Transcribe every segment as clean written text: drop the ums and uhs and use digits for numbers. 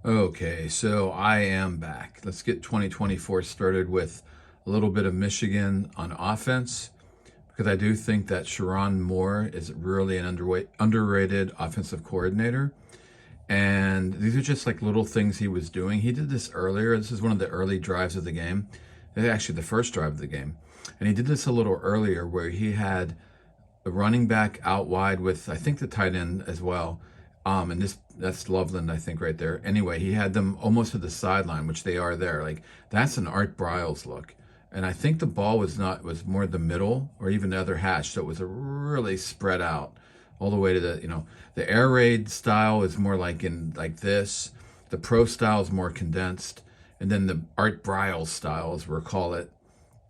Okay, so I am back. Let's get 2024 started with a little bit of Michigan on offense because I do think that Sherrone Moore is really an underrated offensive coordinator. And these are just like little things he was doing. He did this earlier. This is one of the early drives of the game. Actually, the first drive of the game. And he did this a little earlier where he had the running back out wide with, I think, the tight end as well. And that's Loveland, I think, right there. Anyway, he had them almost to the sideline, which they are there. Like that's an Art Briles look. And I think the ball was more the middle or even the other hash. So it was a really spread out all the way to the air raid style is more like this. The pro style is more condensed. And then the Art Briles style, as we'll call it,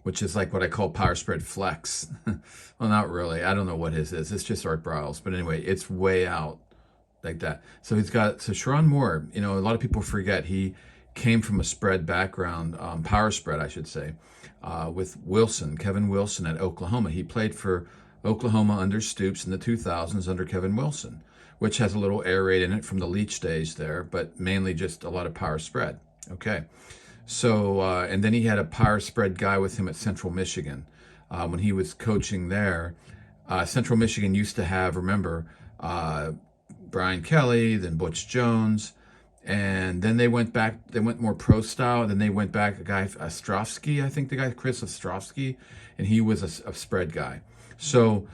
which is like what I call power spread flex. Well, not really. I don't know what his is. It's just Art Briles. But anyway, it's way out like that. So Sherrone Moore, a lot of people forget he came from a spread background, power spread, I should say, with Kevin Wilson at Oklahoma. He played for Oklahoma under Stoops in the 2000s under Kevin Wilson, which has a little air raid in it from the Leach days there, but mainly just a lot of power spread. Okay. So, and then he had a power spread guy with him at Central Michigan when he was coaching there. Central Michigan used to have, remember, Brian Kelly, then Butch Jones, and then they went back. They went more pro style. Then they went back a guy Ostrovsky, I think the guy Chris Ostrovsky, and he was a spread guy. So,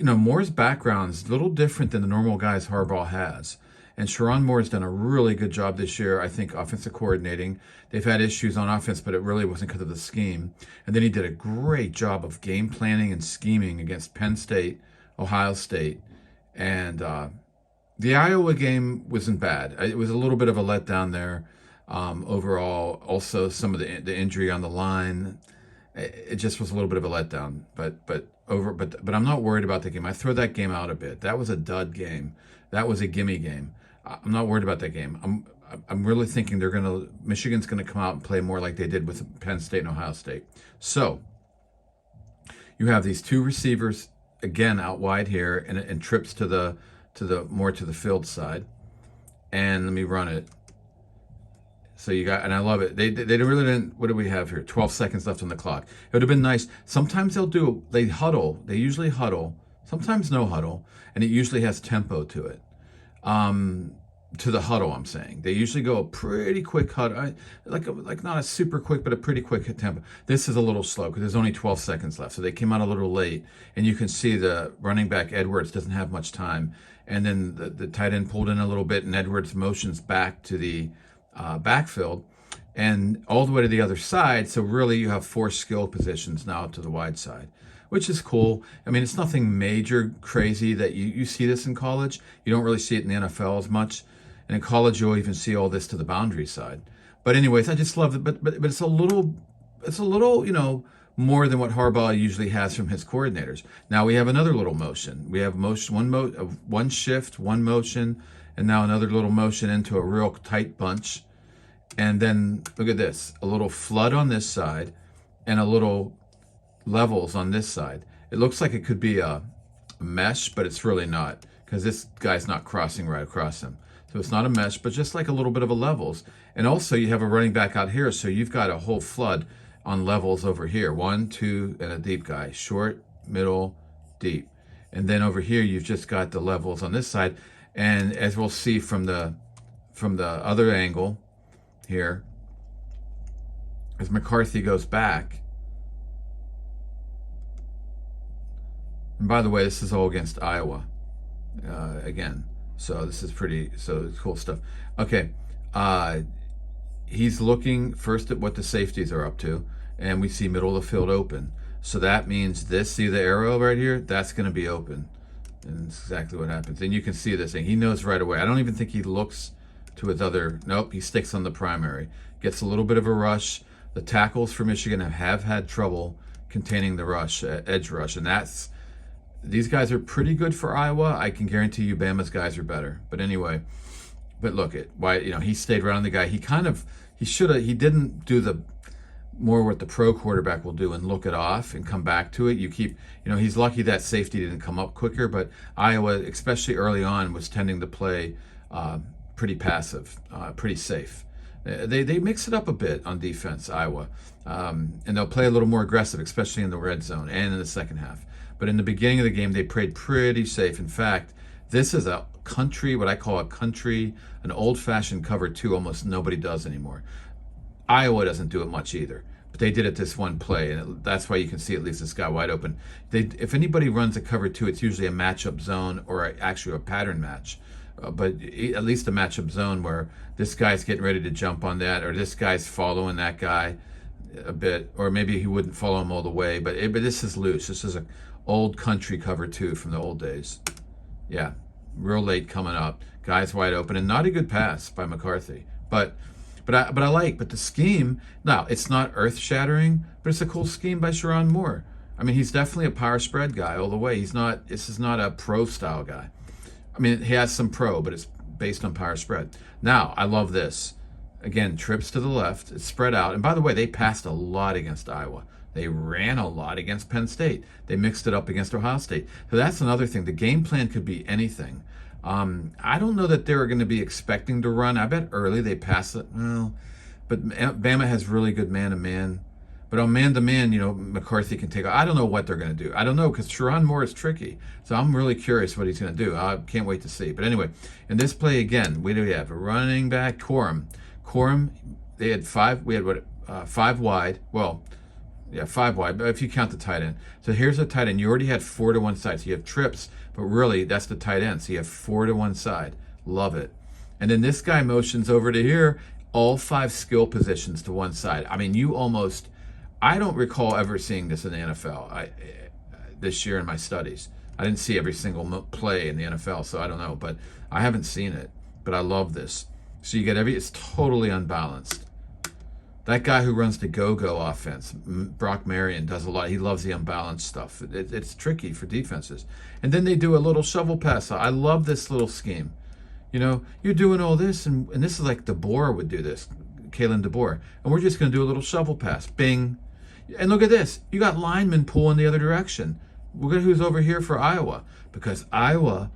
Moore's background is a little different than the normal guys Harbaugh has. And Sherrone Moore has done a really good job this year, I think, offensive coordinating. They've had issues on offense, but it really wasn't because of the scheme. And then he did a great job of game planning and scheming against Penn State, Ohio State, and the Iowa game wasn't bad. It was a little bit of a letdown there overall. Also, some of the injury on the line, it just was a little bit of a letdown. But I'm not worried about the game. I throw that game out a bit. That was a dud game. That was a gimme game. I'm not worried about that game. I'm really thinking Michigan's gonna come out and play more like they did with Penn State and Ohio State. So you have these two receivers again out wide here and trips to the more to the field side. And let me run it. So you got, and I love it. They really didn't. What do we have here? 12 seconds left on the clock. It would have been nice. Sometimes they huddle. They usually huddle. Sometimes no huddle, and it usually has tempo to it. To the huddle, I'm saying they usually go a pretty quick huddle, like not a super quick, but a pretty quick tempo. This is a little slow because there's only 12 seconds left, so they came out a little late, and you can see the running back Edwards doesn't have much time, and then the tight end pulled in a little bit, and Edwards motions back to the backfield, and all the way to the other side. So really, you have four skill positions now to the wide side, which is cool. I mean, it's nothing major crazy that you see this in college. You don't really see it in the NFL as much. And in college, you'll even see all this to the boundary side. But anyways, I just love it. But it's a little, more than what Harbaugh usually has from his coordinators. Now we have another little motion. We have one shift, one motion, and now another little motion into a real tight bunch. And then look at this, a little flood on this side and a little levels on this side. It looks like it could be a mesh, but it's really not because this guy's not crossing right across him. So it's not a mesh, but just like a little bit of a levels. And also you have a running back out here, so you've got a whole flood on levels over here. 1, 2, and a deep guy. Short, middle, deep. And then over here you've just got the levels on this side. And as we'll see from the other angle here, as McCarthy goes back, and by the way, this is all against Iowa again. So this is it's cool stuff. Okay, he's looking first at what the safeties are up to, and we see middle of the field open. So that means see the arrow right here? That's going to be open. And that's exactly what happens. And you can see this thing. He knows right away. I don't even think he looks to his other. Nope, he sticks on the primary. Gets a little bit of a rush. The tackles for Michigan have had trouble containing the rush, edge rush, and these guys are pretty good for Iowa. I can guarantee you Bama's guys are better. But anyway, look at why, he stayed around the guy. He didn't do the more what the pro quarterback will do and look it off and come back to it. He's lucky that safety didn't come up quicker, but Iowa, especially early on, was tending to play pretty passive, pretty safe. They mix it up a bit on defense, Iowa, and they'll play a little more aggressive, especially in the red zone and in the second half. But in the beginning of the game, they played pretty safe. In fact, this is a country, what I call a country, an old-fashioned cover two. Almost nobody does anymore. Iowa doesn't do it much either, but they did it this one play, and that's why you can see at least this guy wide open. If anybody runs a cover two, it's usually a matchup zone or actually a pattern match. But at least a matchup zone where this guy's getting ready to jump on that, or this guy's following that guy a bit, or maybe he wouldn't follow him all the way. But this is loose. This is an old country cover two from the old days. Yeah, real late coming up. Guys wide open, and not a good pass by McCarthy. But the scheme, now it's not earth shattering, but it's a cool scheme by Sherrone Moore. I mean, he's definitely a power spread guy all the way. This is not a pro style guy. I mean, he has some pro, but it's based on power spread. Now, I love this. Again, trips to the left. It's spread out. And by the way, they passed a lot against Iowa. They ran a lot against Penn State. They mixed it up against Ohio State. So that's another thing. The game plan could be anything. I don't know that they're going to be expecting to run. I bet early they pass it. Well, but Bama has really good man-to-man. But on man-to-man, McCarthy can take. I don't know what they're going to do. I don't know, because Sherrone Moore is tricky. So I'm really curious what he's going to do. I can't wait to see. But anyway, in this play again, we have a running back, Corum. They had five. We had five wide. Well, yeah, five wide. But if you count the tight end, so here's a tight end. You already had 4 to one side. So you have trips, but really that's the tight end. So you have 4 to one side. Love it. And then this guy motions over to here. All 5 skill positions to one side. I mean, I don't recall ever seeing this in the NFL this year in my studies. I didn't see every single play in the NFL, so I don't know. But I haven't seen it. But I love this. So you get it's totally unbalanced. That guy who runs the go-go offense, Brock Marion, does a lot. He loves the unbalanced stuff. It's tricky for defenses. And then they do a little shovel pass. I love this little scheme. You're doing all this, and this is like DeBoer would do this, Kalen DeBoer. And we're just going to do a little shovel pass. Bing. And look at this. You got linemen pulling the other direction. Look at who's over here for Iowa. Because Iowa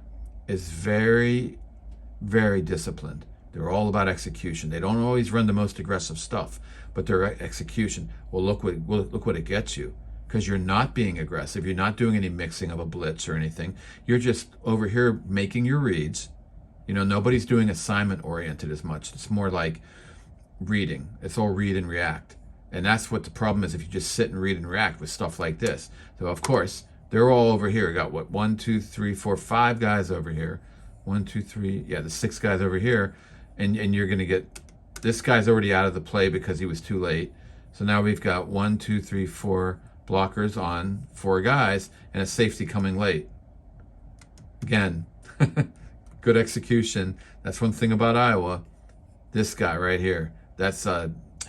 is very, very disciplined. They're all about execution. They don't always run the most aggressive stuff, but their execution. Well, look what it gets you. Because you're not being aggressive. You're not doing any mixing of a blitz or anything. You're just over here making your reads. Nobody's doing assignment-oriented as much. It's more like reading. It's all read and react. And that's what the problem is if you just sit and read and react with stuff like this. So, of course, they're all over here. We got, 1, 2, 3, 4, 5 guys over here. 1, 2, 3. Yeah, the 6 guys over here. And you're going to get, this guy's already out of the play because he was too late. So now we've got 1, 2, 3, 4 blockers on 4 guys and a safety coming late. Again, good execution. That's one thing about Iowa. This guy right here, that's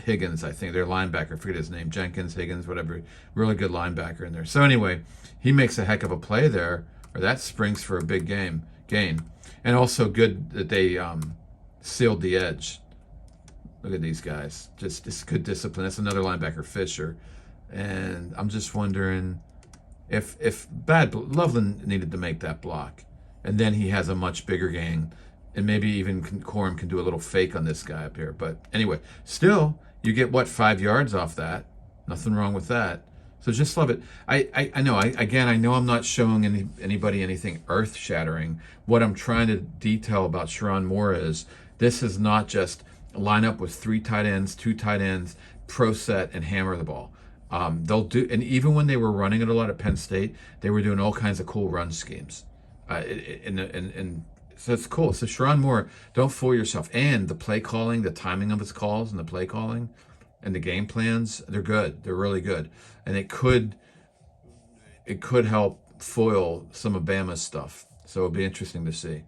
Higgins, I think. Their linebacker, I forget his name, Jenkins, Higgins, whatever. Really good linebacker in there. So anyway, he makes a heck of a play there, or that springs for a big gain. And also good that they sealed the edge. Look at these guys. Just good discipline. That's another linebacker, Fisher. And I'm just wondering if Loveland needed to make that block. And then he has a much bigger gain. And maybe even Corum can do a little fake on this guy up here. But anyway, still, you get, 5 yards off that. Nothing wrong with that. So just love it. I know, I know I'm not showing anybody anything earth-shattering. What I'm trying to detail about Sherrone Moore is this is not just line up with 3 tight ends, 2 tight ends, pro set, and hammer the ball. They'll do, and even when they were running it a lot at Penn State, they were doing all kinds of cool run schemes. So it's cool. So Sherrone Moore, don't fool yourself. And the play calling, the timing of his calls and the play calling and the game plans, they're good. They're really good. And it could help foil some of Bama's stuff. So it'll be interesting to see.